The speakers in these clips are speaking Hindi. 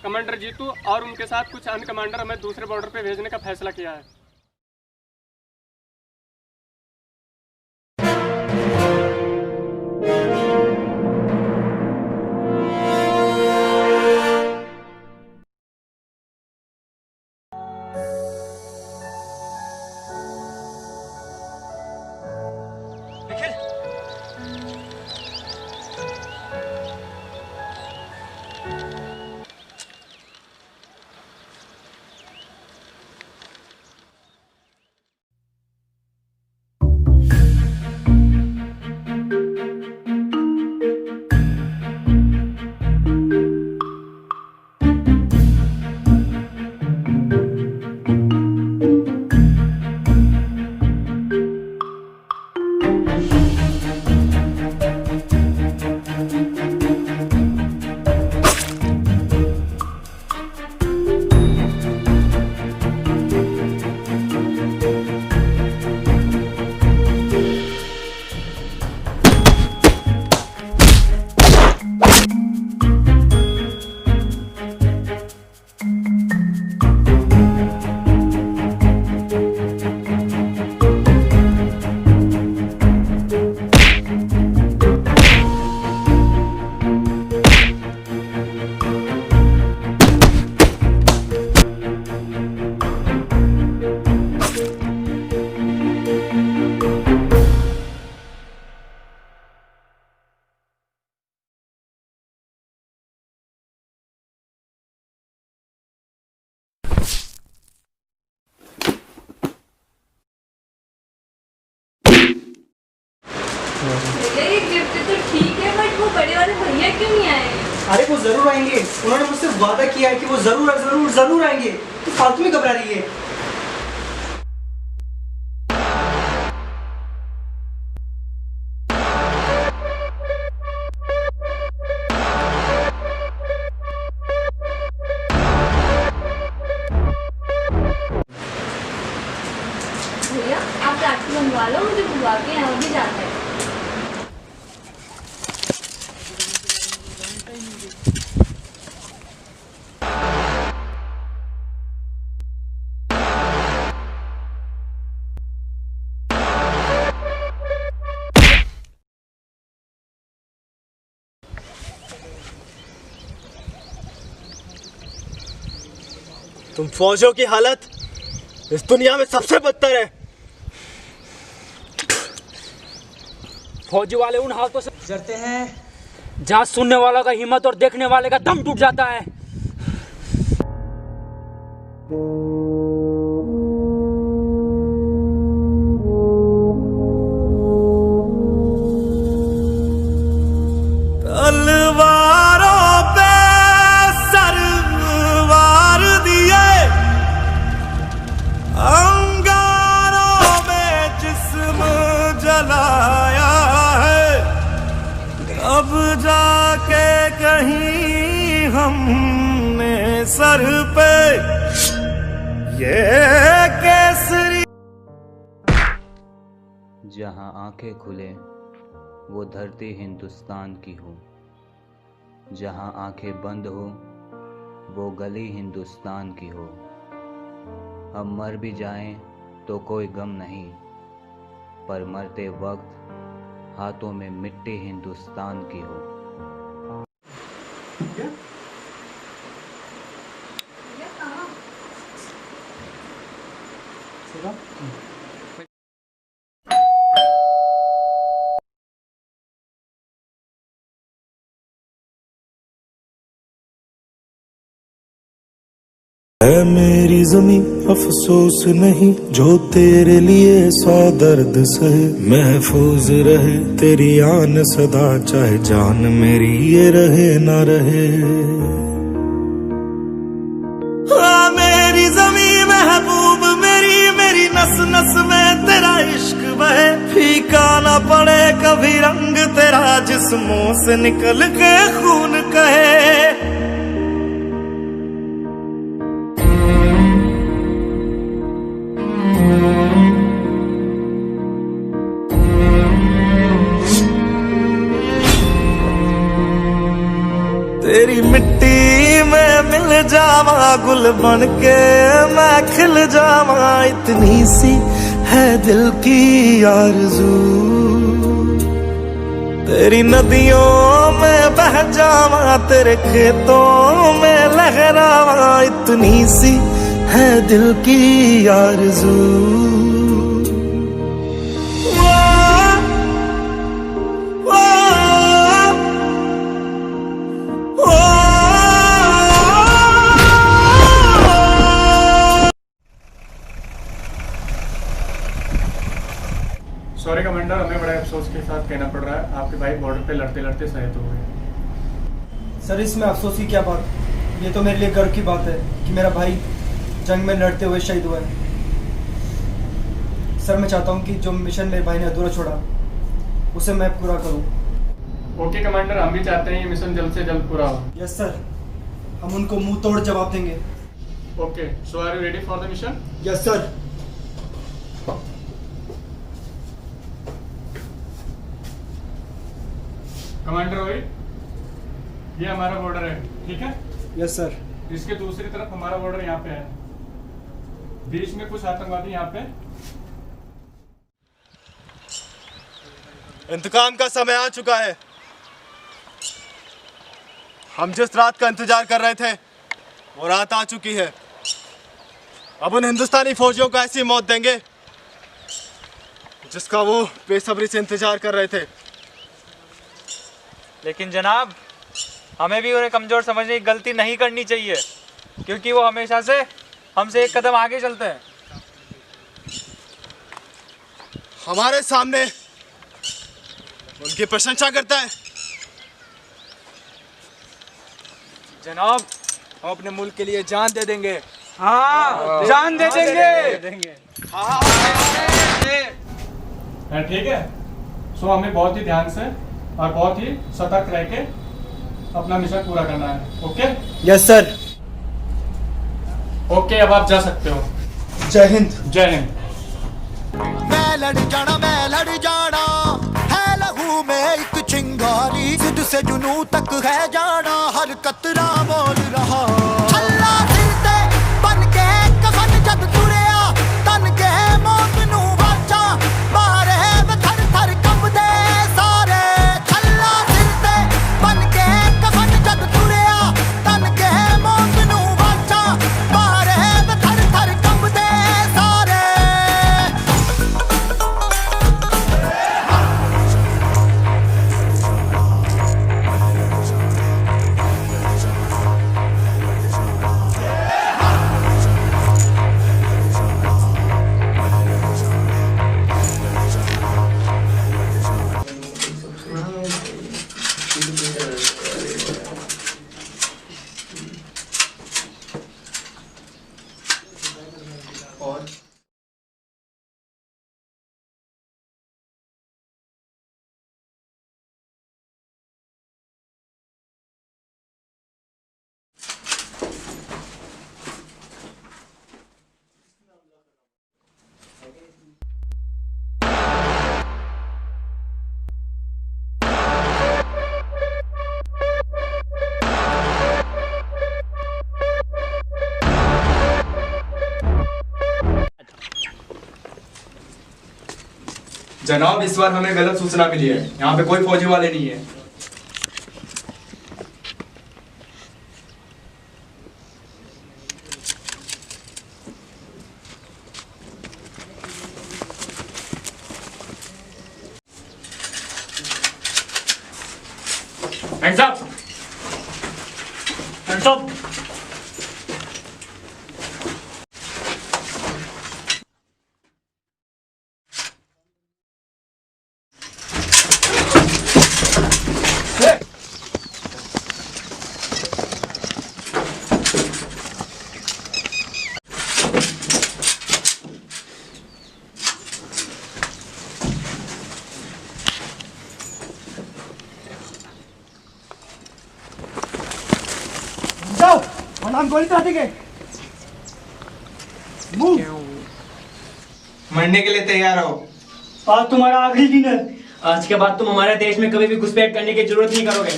कमांडर जीतू और उनके साथ कुछ अन्य कमांडर हमें दूसरे बॉर्डर पे भेजने का फैसला किया है। भैया ये गिफ्ट तो ठीक है, बट वो बड़े वाले भैया क्यों नहीं आए? अरे वो जरूर आएंगे, उन्होंने मुझसे वादा किया है कि वो जरूर जरूर जरूर आएंगे। तो फालतू में घबरा रही है। भैया आप टैक्सी मंगवा लो, मुझे बुलवा के यहाँ भी जाना है। तुम फौजियों की हालत इस दुनिया में सबसे बदतर है। फौजी वाले उन हालतों से डरते हैं जहाँ सुनने वालों का हिम्मत और देखने वाले का दम टूट जाता है। तलवारों पे सरवार दिए, अंगारों में जिस्म जलाया है, अब जाके कहीं हमने सर पे ये केसरी। जहाँ आंखें खुले वो धरती हिंदुस्तान की हो, जहाँ आंखें बंद हो वो गली हिंदुस्तान की हो। हम मर भी जाएं तो कोई गम नहीं, पर मरते वक्त हाथों में मिट्टी हिंदुस्तान की हो। है मेरी ज़मीं अफसोस नहीं, जो तेरे लिए 100 दर्द सहे। महफूज रहे तेरी आन सदा, चाहे जान मेरी ये रहे ना रहे। हाँ मेरी ज़मीं महबूब मेरी, मेरी नस नस में तेरा इश्क बहे। फीका ना पड़े कभी रंग तेरा, जिस्मों से निकल के खून कहे। तेरी मिट्टी में मिलने जावा गुल बन के मैं खिल जावा, इतनी सी है दिल की आरज़ू, तेरी नदियों में बह जावा, तेरे खेतों में लहरावा, इतनी सी है दिल की आरज़ू। सॉरी कमांडर, हमें बड़े अफसोस के साथ कहना पड़ रहा है, आपके भाई बॉर्डर पे लड़ते लड़ते शहीद हो गए। सर इसमें अफसोस की क्या बात, ये तो मेरे लिए गर्व की बात है कि मेरा भाई जंग में लड़ते हुए शहीद हुआ है। सर मैं चाहता हूँ कि जो मिशन मेरे भाई ने अधूरा छोड़ा उसे मैं पूरा करूँ। ओके कमांडर, हम भी चाहते हैं ये मिशन जल्द से जल्द पूरा हो। यस सर, हम उनको मुंह तोड़ जवाब देंगे। Okay, so are you ready for the mission? Yes sir. Commander Rohit, ये हमारा बॉर्डर है, ठीक है? Yes sir. इसके दूसरी तरफ हमारा बॉर्डर यहाँ पे है, बीच में कुछ आतंकवादी यहाँ पे। इंतकाम का समय आ चुका है। हम जिस रात का इंतजार कर रहे थे वो रात आ चुकी है। अब उन हिंदुस्तानी फौजियों को ऐसी मौत देंगे जिसका वो बेसब्री से इंतजार कर रहे थे। लेकिन जनाब, हमें भी उन्हें कमज़ोर समझने की गलती नहीं करनी चाहिए, क्योंकि वो हमेशा से हमसे एक कदम आगे चलते हैं। हमारे सामने उनकी प्रशंसा करता है। जनाब, हम अपने मुल्क के लिए जान दे देंगे। हाँ, जान दे देंगे। ठीक है, सो हमें बहुत ही ध्यान से और बहुत ही सतर्क रह के अपना मिशन पूरा करना है। ओके? Yes sir. ओके, अब आप जा सकते हो। जय हिंद। जय हिंद। मैं लड़ जाना है लहू में एक चिंगारी, जिद से जुनू तक है जाना, हर कतरा बोल रहा। अल्लाह दिल ते बन के कफन जद तुरिया, तन के मौत नू वाचा, मारे वे थर थर कंबदे सारे। अल्लाह दिल ते बन के कफन जद तुरिया, तन के मौत नू वाचा, मारे वे थर थर कंबदे सारे। जनाब, इस बार हमें गलत सूचना मिली है, यहाँ पे कोई फौजी वाले नहीं है। Hands up! Hands up! जाओ और हम गोली चला देंगे। मरने के लिए तैयार हो। आज तुम्हारा आखिरी दिन है। आज के बाद तुम हमारे देश में कभी भी घुसपैठ करने की जरूरत नहीं करोगे।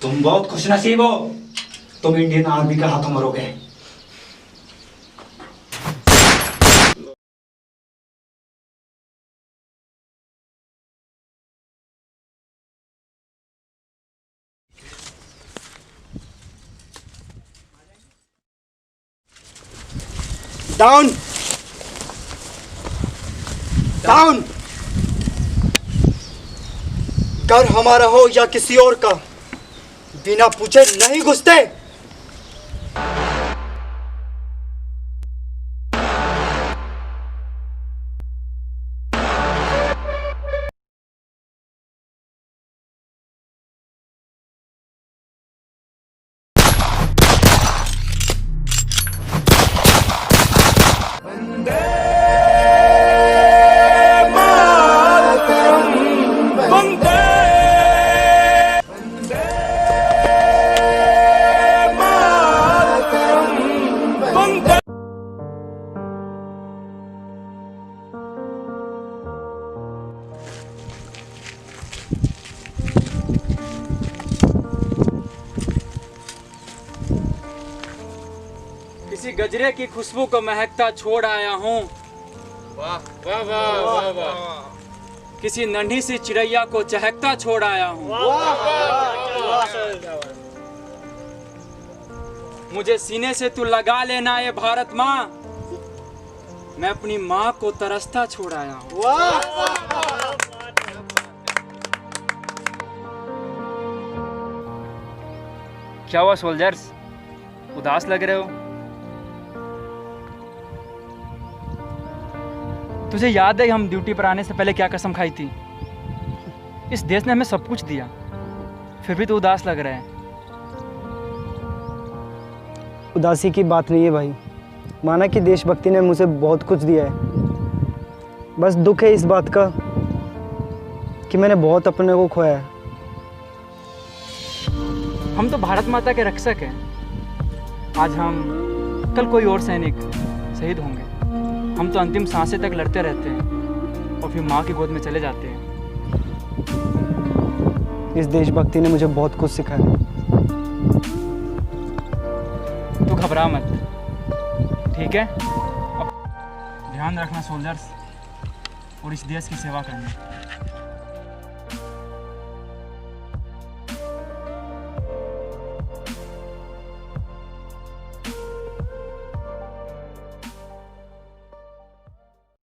तुम बहुत खुशनसीब हो। तुम इंडियन आर्मी के हाथों मरोगे। Down down. घर हमारा हो या किसी और का, बिना पूछे नहीं घुसते। किसी गजरे की खुशबू को महकता छोड़ आया हूँ। वाह वाह वाह वाह वाह। किसी नन्ही सी चिड़ैया को चहकता छोड़ आया हूँ। मुझे सीने से तू लगा लेना ये भारत माँ, मैं अपनी माँ को तरसता छोड़ आया हूँ। क्या हुआ सोल्जर्स, उदास लग रहे हो? तुझे याद है हम ड्यूटी पर आने से पहले क्या कसम खाई थी? इस देश ने हमें सब कुछ दिया, फिर भी तो उदास लग रहा है। उदासी की बात नहीं है भाई, माना कि देशभक्ति ने मुझे बहुत कुछ दिया है। बस दुख है इस बात का कि मैंने बहुत अपने को खोया है। हम तो भारत माता के रक्षक हैं। आज हम, कल कोई और सैनिक शहीद होंगे। हम तो अंतिम सांसें तक लड़ते रहते हैं और फिर माँ की गोद में चले जाते हैं। इस देशभक्ति ने मुझे बहुत कुछ सिखाया। तू घबरा मत, ठीक है? अब ध्यान रखना सोल्जर्स, और इस देश की सेवा करना।